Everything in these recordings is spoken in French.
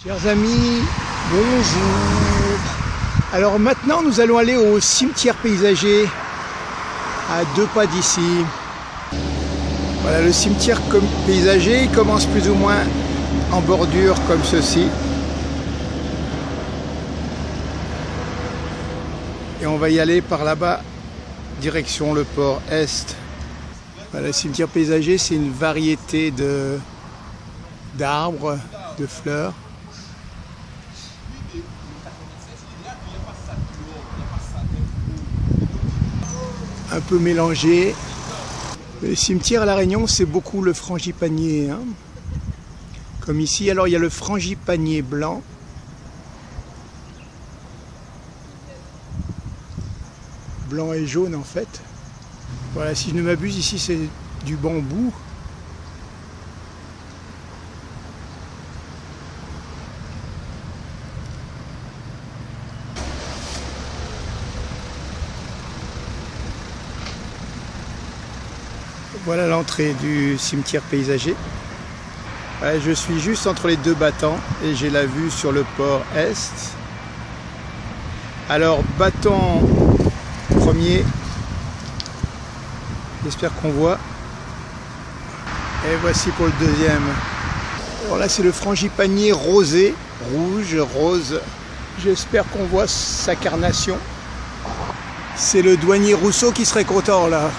Chers amis, bonjour. Alors maintenant nous allons aller au cimetière paysager à 2 pas d'ici. Voilà, le cimetière paysager commence plus ou moins en bordure comme ceci. Et on va y aller par là-bas, direction le port Est. Voilà, le cimetière paysager, c'est une variété d'arbres, de fleurs. Un peu mélangé. Le cimetière à La Réunion, c'est beaucoup le frangipanier, hein, comme ici. Alors il y a le frangipanier blanc. Blanc et jaune en fait. Voilà, si je ne m'abuse, ici c'est du bambou. Voilà l'entrée du cimetière paysager. Je suis juste entre les deux battants et j'ai la vue sur le port Est. Alors, battant premier, j'espère qu'on voit. Et voici pour le deuxième. Alors là, c'est le frangipanier rosé, rouge, rose. J'espère qu'on voit sa carnation. C'est le douanier Rousseau qui serait content là.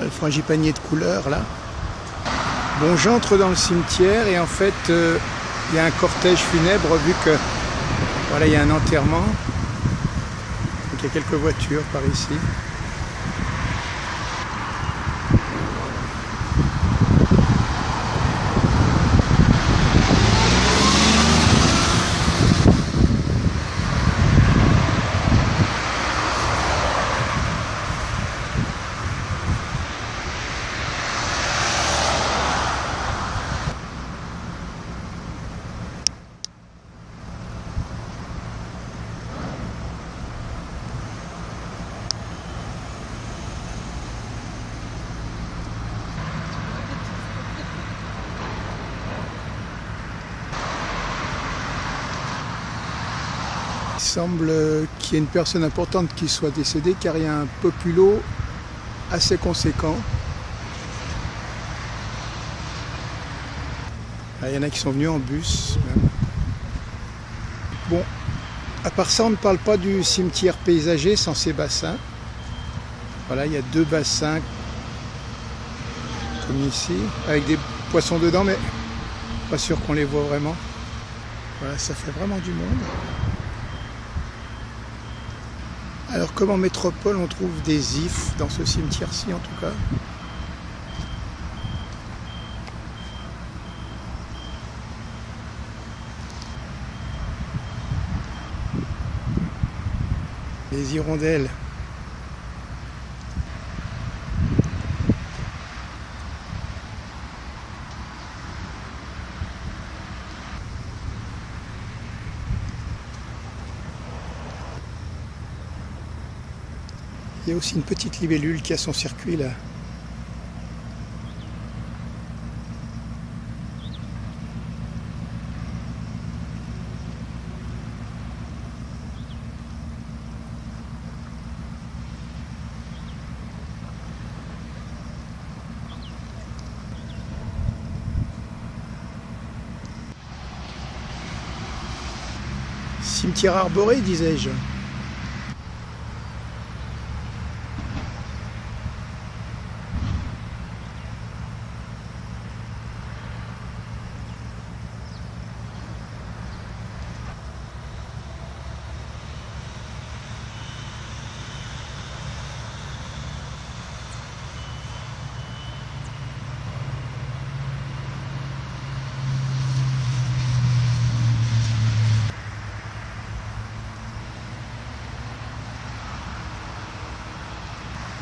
Le frangipanier de couleur là. Bon, j'entre dans le cimetière et en fait il y a un cortège funèbre vu que voilà, il y a un enterrement. Donc il y a quelques voitures par ici. Il semble qu'il y ait une personne importante qui soit décédée car il y a un populo assez conséquent. Il y en a qui sont venus en bus même. Bon, à part ça, on ne parle pas du cimetière paysager sans ses bassins. Voilà, il y a 2 bassins comme ici, avec des poissons dedans, mais pas sûr qu'on les voit vraiment. Voilà, ça fait vraiment du monde. Alors comme en métropole, on trouve des ifs dans ce cimetière-ci en tout cas. Les hirondelles. Il y a aussi une petite libellule qui a son circuit là. Cimetière arboré, disais-je.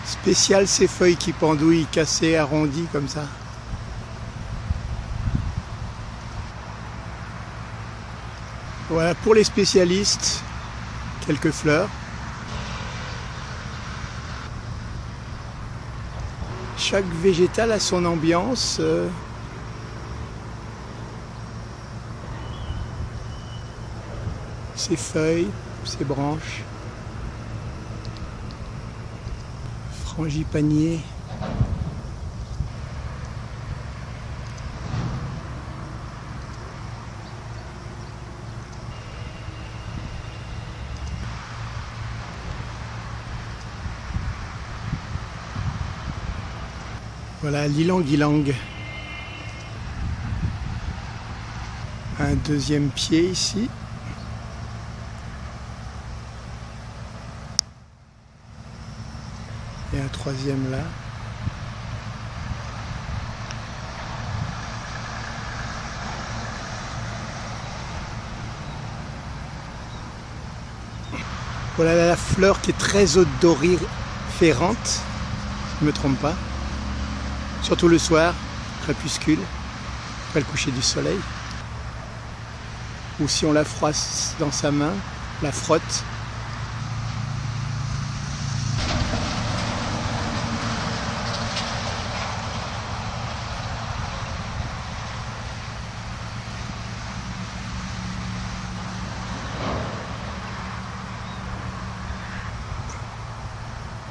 Spécial ces feuilles qui pendouillent, cassées, arrondies comme ça. Voilà pour les spécialistes, quelques fleurs. Chaque végétal a son ambiance. Ses feuilles, ses branches. Frangipanier. Voilà l'ylang-ylang. Un deuxième pied ici. Et un troisième là. Voilà la fleur qui est très odoriférante, je ne me trompe pas. Surtout le soir, crépuscule, après le coucher du soleil. Ou si on la froisse dans sa main, la frotte.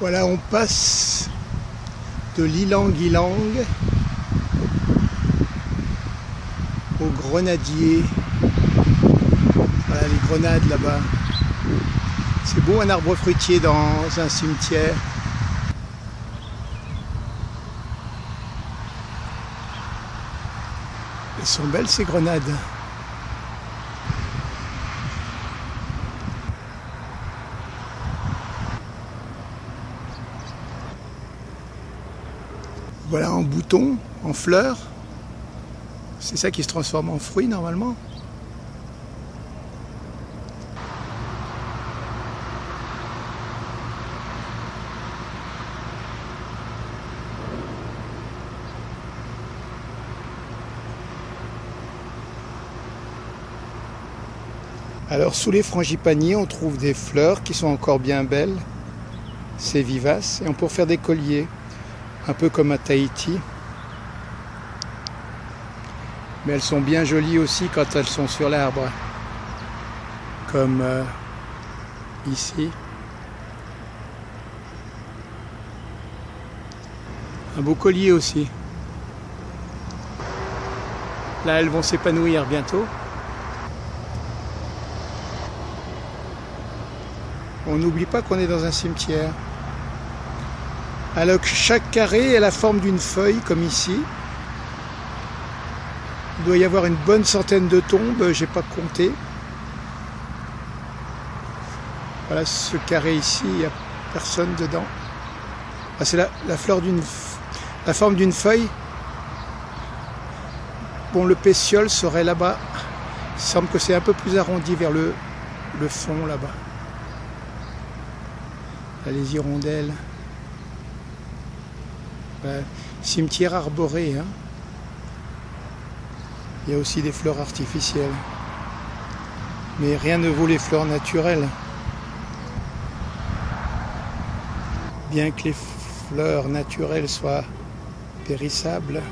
Voilà, on passe de l'ylang-ylang au grenadier. Voilà les grenades là-bas. C'est beau un arbre fruitier dans un cimetière. Elles sont belles ces grenades. Voilà en bouton, en fleurs. C'est ça qui se transforme en fruit normalement. Alors sous les frangipaniers, on trouve des fleurs qui sont encore bien belles. C'est vivace et on peut faire des colliers. Un peu comme à Tahiti. Mais elles sont bien jolies aussi quand elles sont sur l'arbre. Comme ici. Un beau collier aussi. Là, elles vont s'épanouir bientôt. On n'oublie pas qu'on est dans un cimetière. Alors que chaque carré a la forme d'une feuille, comme ici. Il doit y avoir une bonne centaine de tombes, j'ai pas compté. Voilà ce carré ici, il n'y a personne dedans. Ah, c'est la forme d'une feuille. Bon, le pétiole serait là-bas. Il semble que c'est un peu plus arrondi vers le fond là-bas. Là, les hirondelles. Cimetière arboré, hein. Il y a aussi des fleurs artificielles. Mais rien ne vaut les fleurs naturelles. Bien que les fleurs naturelles soient périssables.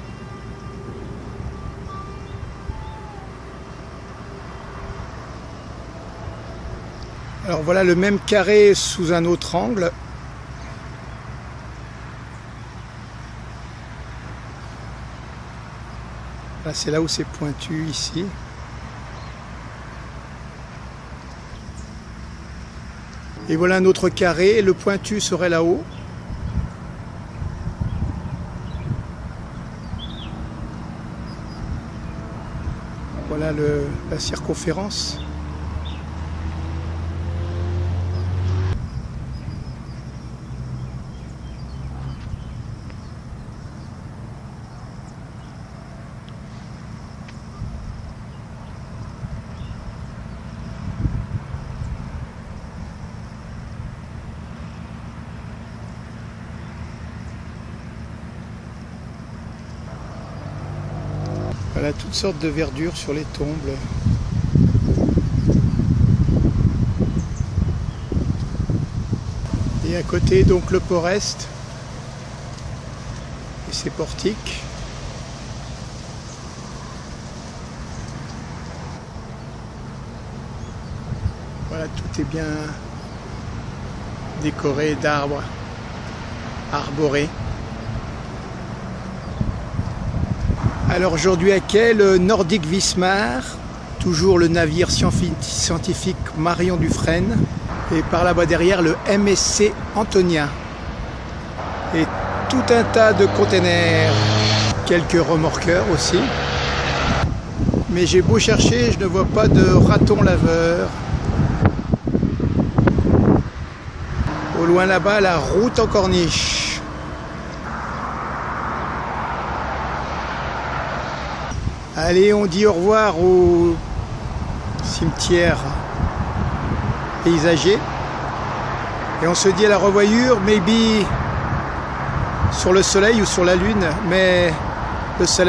Alors voilà le même carré sous un autre angle. C'est là où c'est pointu ici. Et voilà un autre carré, le pointu serait là-haut. Voilà la circonférence. Voilà, toutes sortes de verdure sur les tombes. Et à côté, donc, le Porest et ses portiques. Voilà, tout est bien décoré d'arbres arborés. Alors aujourd'hui à quai, le Nordic Wismar, toujours le navire scientifique Marion Dufresne, et par là-bas derrière le MSC Antonia. Et tout un tas de containers, quelques remorqueurs aussi. Mais j'ai beau chercher, je ne vois pas de raton laveur. Au loin là-bas, la route en corniche. Allez, on dit au revoir au cimetière paysager. Et on se dit à la revoyure, maybe sur le soleil ou sur la lune, mais le soleil